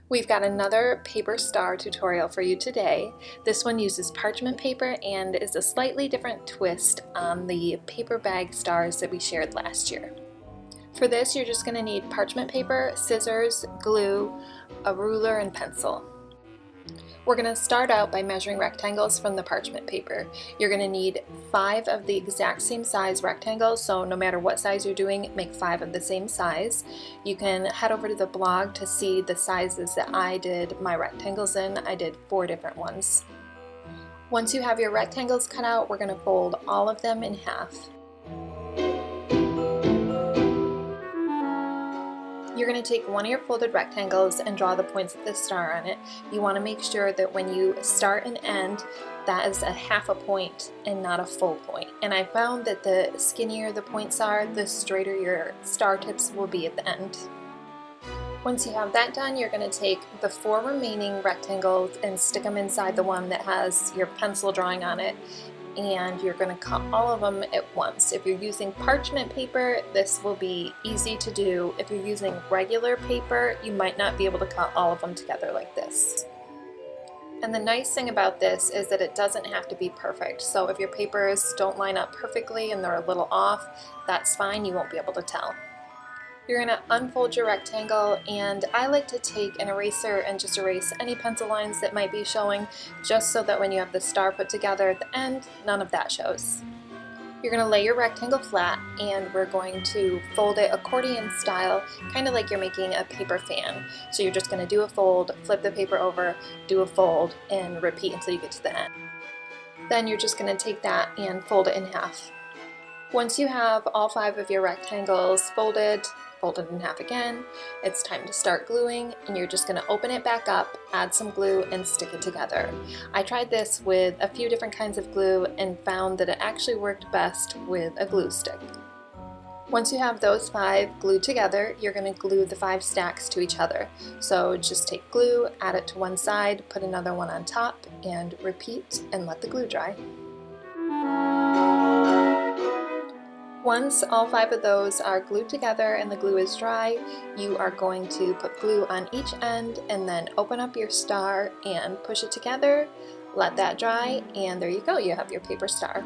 We've got another paper star tutorial for you today. This one uses parchment paper and is a slightly different twist on the paper bag stars that we shared last year. For this, you're just going to need parchment paper, scissors, glue, a ruler, and pencil. We're going to start out by measuring rectangles from the parchment paper. You're going to need 5 of the exact same size rectangles, so no matter what size you're doing, make 5 of the same size. You can head over to the blog to see the sizes that I did my rectangles in. I did 4 different ones. Once you have your rectangles cut out, we're going to fold all of them in half. You're going to take one of your folded rectangles and draw the points of the star on it. You want to make sure that when you start and end, that is a half a point and not a full point. And I found that the skinnier the points are, the straighter your star tips will be at the end. Once you have that done, you're going to take the 4 remaining rectangles and stick them inside the one that has your pencil drawing on it, and you're going to cut all of them at once. If you're using parchment paper, this will be easy to do. If you're using regular paper, you might not be able to cut all of them together like this. And the nice thing about this is that it doesn't have to be perfect. So if your papers don't line up perfectly and they're a little off, that's fine, you won't be able to tell. You're going to unfold your rectangle, and I like to take an eraser and just erase any pencil lines that might be showing, just so that when you have the star put together at the end, none of that shows. You're going to lay your rectangle flat, and we're going to fold it accordion style, kind of like you're making a paper fan. So you're just going to do a fold, flip the paper over, do a fold, and repeat until you get to the end. Then you're just going to take that and fold it in half. Once you have all 5 of your rectangles folded in half again, it's time to start gluing, and you're just going to open it back up, add some glue, and stick it together. I tried this with a few different kinds of glue and found that it actually worked best with a glue stick. Once you have those 5 glued together, you're going to glue the 5 stacks to each other. So just take glue, add it to one side, put another one on top, and repeat and let the glue dry. Once all 5 of those are glued together and the glue is dry, you are going to put glue on each end and then open up your star and push it together, let that dry, and there you go, you have your paper star.